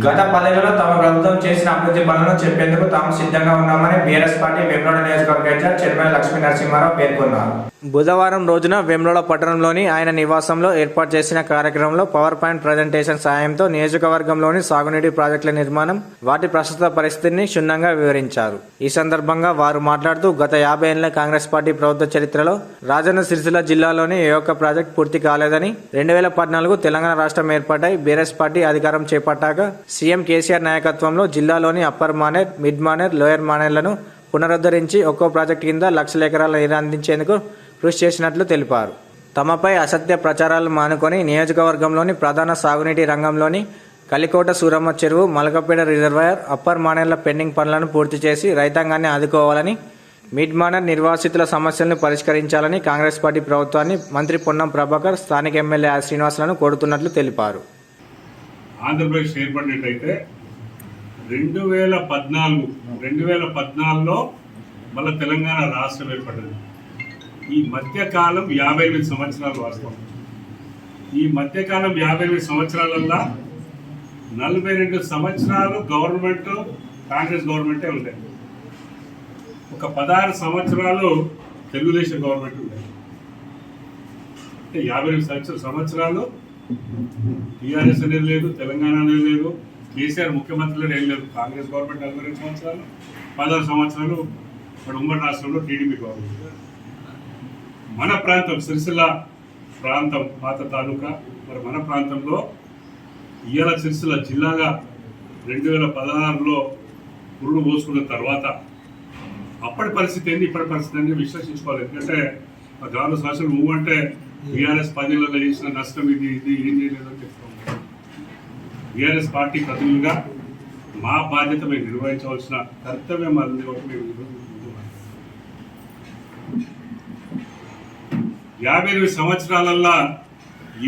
గత 10 ఏళ్లలో తమ ప్రభుత్వం చేసిన అభివృద్ధి పనులను చెప్పేందుకు తాము సిద్ధంగా ఉన్నామని బీఆర్ఎస్ పార్టీ వేములవాడ నియోజకవర్గ ఇన్ఛార్జ్ చైర్మన్ లక్ష్మీ నరసింహారావు పేర్కొన్నారు. బుధవారం రోజున వేములవాడ పట్టణంలోని ఆయన నివాసంలో ఏర్పాటు చేసిన కార్యక్రమంలో పవర్ పాయింట్ ప్రజెంటేషన్ సాయంతో నియోజకవర్గంలోని సాగునీటి ప్రాజెక్టుల నిర్మాణం, వాటి ప్రస్తుత పరిస్థితిని క్షుణ్ణంగా వివరించారు. ఈ సందర్భంగా వారు మాట్లాడుతూ గత 50 ఏళ్ల కాంగ్రెస్ పార్టీ ప్రభుత్వ చరిత్రలో రాజన్న సిరిసిల్ల జిల్లాలోని ఏ ఒక్క ప్రాజెక్టు పూర్తి కాలేదని, 2014 తెలంగాణ రాష్ట్రం ఏర్పాటై బీఆర్ఎస్ పార్టీ అధికారం చేపట్టాక సీఎం కేసీఆర్ నాయకత్వంలో జిల్లాలోని upper Maner, mid Maner, lower మానేర్లను పునరుద్ధరించి ఒక్కో ప్రాజెక్టు కింద లక్షల ఎకరాల నీరు అందించేందుకు కృషి చేసినట్లు తెలిపారు. తమపై అసత్య ప్రచారాలు మానుకొని నియోజకవర్గంలోని ప్రధాన సాగునీటి రంగంలోని కలికోట సూరమ్మ చెరువు, మలకపేట రిజర్వాయర్, అప్పర్ మానేర్ల పెండింగ్ పనులను పూర్తి చేసి రైతాంగాన్ని ఆదుకోవాలని, మిడ్ మానేర్ నిర్వాసితుల సమస్యలను పరిష్కరించాలని కాంగ్రెస్ పార్టీ ప్రభుత్వాన్ని మంత్రి పొన్నం ప్రభాకర్, స్థానిక ఎమ్మెల్యే శ్రీనివాసులను కోరుతున్నట్లు తెలిపారు. ఆంధ్రప్రదేశ్ ఏర్పడినట్టయితే 2014లో మళ్ళీ తెలంగాణ రాష్ట్రం ఏర్పడింది. ఈ మధ్యకాలం 58 సంవత్సరాలు వాస్తవం. ఈ మధ్యకాలం 58 సంవత్సరాలల్లో 42 సంవత్సరాలు గవర్నమెంట్ కాంగ్రెస్ గవర్నమెంటే ఉండేది. ఒక 16 సంవత్సరాలు తెలుగుదేశం గవర్నమెంట్ ఉండేది. అంటే 58 సంవత్సరాలు టీఆర్ఎస్ అనేది లేదు, తెలంగాణ అనేది లేదు, కేసీఆర్ ముఖ్యమంత్రులు ఏం లేదు. కాంగ్రెస్ గవర్నమెంట్ 42 సంవత్సరాలు, 16 సంవత్సరాలు మన ఉమ్మడి రాష్ట్రంలో టీడీపీ గవర్నమెంట్. మన ప్రాంతం సిరిసిల్ల ప్రాంతం పాత తాలూకా, మరి మన ప్రాంతంలో ఇవాళ సిరిసిల్ల జిల్లాగా 2016లో పురుడు పోసుకున్న తర్వాత అప్పటి పరిస్థితి ఏంటి, ఇప్పటి పరిస్థితి ఏంటి విశ్లేషించుకోవాలి. ఎందుకంటే ఆ గ్రామ శాసన మూవ్ అంటే బీఆర్ఎస్ 10 ఏళ్లలో చేసిన నష్టం ఇది ఏం చేయలేదని చెప్తాం. బీఆర్ఎస్ పార్టీ ప్రతినిధులుగా మా బాధ్యత మేము నిర్వహించవలసిన కర్తవ్యం అది. మేము 58 సంవత్సరాలల్లా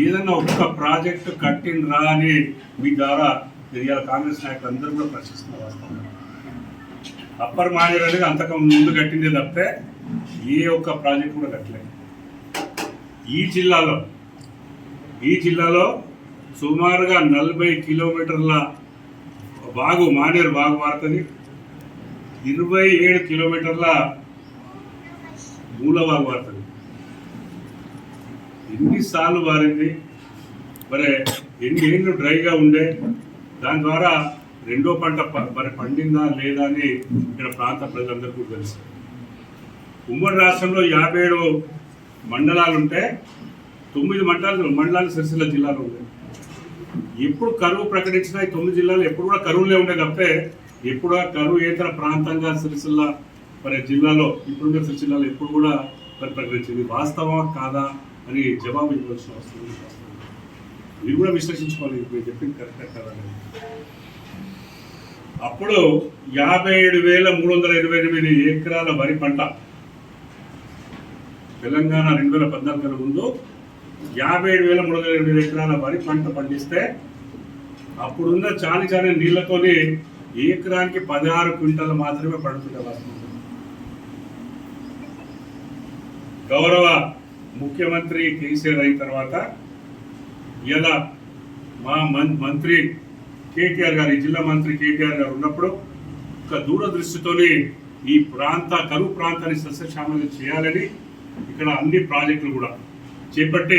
ఏదన్నా ఒక్క ప్రాజెక్టు కట్టిండ్రా అని మీ ద్వారా ఇవాళ కాంగ్రెస్ నాయకులు అందరూ కూడా ప్రశ్నిస్తున్నారు. అప్పర్ మానేర్ అనేది అంతకు ముందు కట్టిందే తప్పితే ఏ ఒక్క ప్రాజెక్ట్ కూడా కట్టలేదు. ఈ జిల్లాలో సుమారుగా 40 కిలోమీటర్ల వాగు, మానేరు వాగు మారుతుంది. 27 కిలోమీటర్ల మూలవాగు మారుతుంది. ఎన్నిసార్లు మారింది, మరి ఎన్ని ఏళ్ళు డ్రైగా ఉండే, దాని ద్వారా రెండో పంట మరి పండిందా లేదా అని ఇక్కడ ప్రాంత ప్రజలందరికీ తెలుసు. ఉమ్మడి రాష్ట్రంలో 57 మండలాలు ఉంటే 9 మండలాలు సిరిసిల్ల జిల్లాలో ఉంటాయి. ఎప్పుడు కరువు ప్రకటించినా ఈ 9 జిల్లాలు ఎప్పుడు కూడా కరువులే ఉండే తప్పితే ఎప్పుడు కరువు ఏతర ప్రాంతంగా సిరిసిల్ల మరి జిల్లాలో ఇప్పుడున్న సిరిసిల్లాలో ఎప్పుడు కూడా మరి ప్రకటించింది. వాస్తవా కాదా అని జవాబు ఇవ్వాల్సిన అవసరం ఉంది. మీరు కూడా విశ్లేషించుకోవాలి, మీరు చెప్పింది కరెక్టే కదా. అప్పుడు 57,328 ఎకరాల వరి పంట తెలంగాణ 2014 ముందు 57,328 ఎకరాల వరి పంట పండిస్తే అప్పుడున్న చాలి నీళ్లతోని ఎకరానికి 16 క్వింటాలు మాత్రమే పడుతుండే. గౌరవ ముఖ్యమంత్రి కేసీఆర్ అయిన తర్వాత ఇలా మా మంత్రి కేటీఆర్ గారు, ఈ జిల్లా మంత్రి కేటీఆర్ గారు ఉన్నప్పుడు ఒక దూరదృష్టితోని ఈ కరువు ప్రాంతాన్ని సస్యశ్యామలం చేయాలని ఇక్కడ అన్ని ప్రాజెక్టులు కూడా చేపట్టి